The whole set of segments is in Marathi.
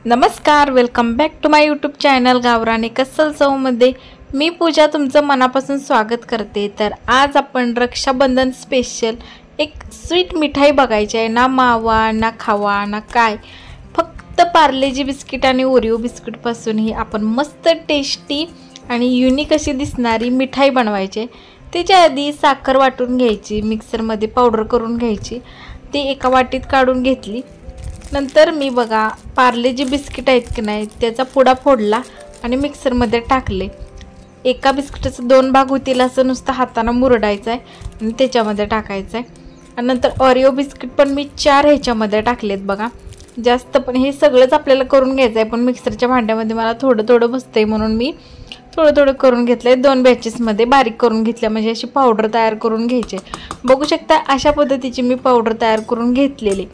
नमस्कार, welcome back to my YouTube channel गावरानी कसल चवमध्ये मी पूजा तुमचं मनापासून स्वागत करते। तर आज आपण रक्षाबंधन स्पेशल एक स्वीट मिठाई बघायची आहे। ना मावा ना खावा ना काय, फक्त पार्लेजी बिस्किट आणि ओरिओ बिस्किट पासून ही आपण मस्त टेस्टी आणि युनिक अशी दिसणारी मिठाई बनवायची। त्याच्या आधी साखर वाटून घ्यायची, मिक्सरमध्ये पावडर करून घ्यायची, ती एका वाटीत काढून घेतली। नंतर मी बघा पार्लेजी बिस्किट आहेत की नाही त्याचा पुडा फोडला आणि मिक्सरमध्ये टाकले। एका बिस्किटाचे दोन भाग होतील असं नुसतं हाताने मुरडायचं आहे आणि त्याच्यामध्ये टाकायचं आहे। आणि नंतर ओरिओ बिस्किट पण मी 4 ह्याच्यामध्ये टाकलेत बघा, जास्त पण हे सगळंच आपल्याला करून घ्यायचं आहे, पण मिक्सरच्या भांड्यामध्ये मला थोडं थोडं बसतंय म्हणून मी थोडं थोडं करून घेतलंय। 2 बॅचेसमध्ये बारीक करून घेतल्या, म्हणजे अशी पावडर तयार करून घ्यायची। बघू शकता अशा पद्धतीची मी पावडर तयार करून घेतलेली।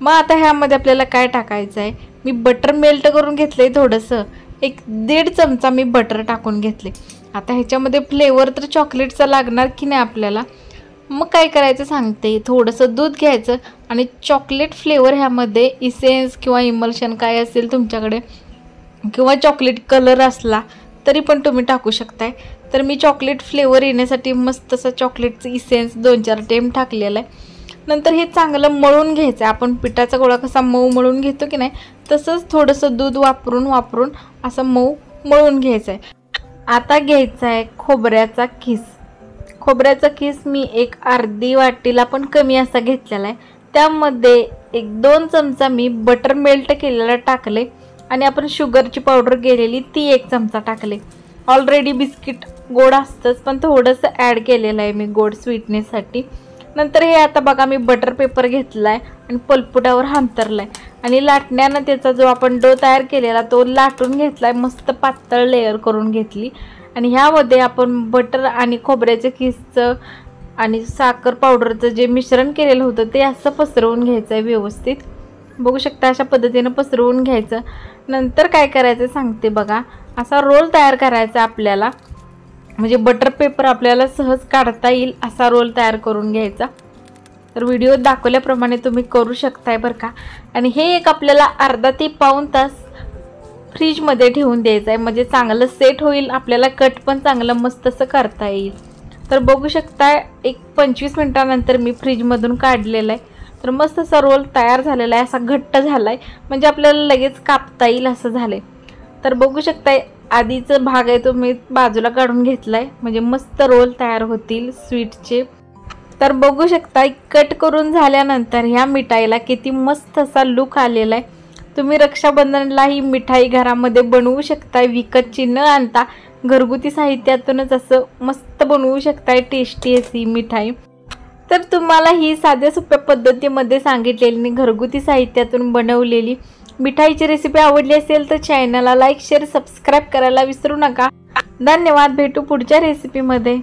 मग आता ह्यामध्ये आपल्याला काय टाकायचं आहे, मी बटर मेल्ट करून घेतले, थोडंसं 1-1.5 चमचा मी बटर टाकून घेतले। आता ह्याच्यामध्ये फ्लेवर तर चॉकलेटचा लागणार की नाही आपल्याला, मग काय करायचं सांगते। थोडंसं दूध घ्यायचं आणि चॉकलेट फ्लेवर ह्यामध्ये इसेन्स किंवा इमल्शन काय असेल तुमच्याकडे, किंवा चॉकलेट कलर असला तरी पण तुम्ही टाकू शकताय। तर मी चॉकलेट फ्लेवर येण्यासाठी मस्त असं चॉकलेटचं इसेन्स 2-4 टेम टाकलेलं आहे। नंतर हे चांगलं मळून घ्यायचं। आपण पिठाचा गोळा कसा मऊ मळून घेतो की नाही, तसंच थोडंसं दूध वापरून असं मऊ मळून घ्यायचं आहे। आता घ्यायचा आहे खोबऱ्याचा खीस। खोबऱ्याचा खीस मी एक अर्धी वाटीला पण कमी असा घेतलेला आहे। त्यामध्ये 1-2 चमचा मी बटर मेल्ट केलेला टाकले आणि आपण शुगरची पावडर केलेली ती 1 चमचा टाकले। ऑलरेडी बिस्किट गोड असतंच, पण थोडंसं ॲड केलेलं आहे मी गोड स्वीटनेससाठी। नंतर हे आता बघा मी बटर पेपर घेतलाय आणि पलपुटावर हांतरलाय आणि लाटण्यानं त्याचा जो आपण डो तयार केलेला तो लाटून घेतलाय, मस्त पातळ लेयर करून घेतली। आणि ह्यामध्ये आपण बटर आणि खोबऱ्याच्या खीसचं आणि साखर पावडरचं जे मिश्रण केलेलं होतं ते असं पसरवून घ्यायचं आहे व्यवस्थित। बघू शकता अशा पद्धतीने पसरवून घ्यायचं। नंतर काय करायचं सांगते बघा, असा रोल तयार करायचा आपल्याला, म्हणजे बटर पेपर आपल्याला सहज काढता येईल असा रोल तयार करून घ्यायचा। तर व्हिडिओ दाखवल्याप्रमाणे तुम्ही करू शकताय बरं का। आणि हे एक आपल्याला अर्धा ते पाऊण तास फ्रीजमध्ये ठेवून द्यायचं आहे, म्हणजे चांगलं सेट होईल, आपल्याला कट पण चांगलं मस्त असं करता येईल। तर बघू शकताय एक 25 मिनिटानंतर मी फ्रीजमधून काढलेलं आहे। तर मस्त असा रोल तयार झालेला आहे, असा घट्ट झाला आहे, म्हणजे आपल्याला लगेच कापता येईल असं झालं आहे। तर बघू शकताय आधीचा भाग आहे तो मी बाजूला काढून घेतलाय, म्हणजे मस्त रोल तयार होतील स्वीटचे। तर बघू शकता कट करून झाल्यानंतर ह्या मिठाईला किती मस्त असा लुक आलेला आहे। तुम्ही रक्षाबंधनला ही मिठाई घरामध्ये बनवू शकताय, विकतची न आणता घरगुती साहित्यातूनच असं मस्त बनवू शकताय टेस्टी अशी मिठाई। तर तुम्हाला ही साध्या सोप्या पद्धतीमध्ये सांगितलेली घरगुती साहित्यातून बनवलेली मिठाईची रेसिपी आवडली असेल तर चॅनलला लाईक शेअर सबस्क्राईब करायला विसरू नका। धन्यवाद, भेटू पुढच्या रेसिपीमध्ये।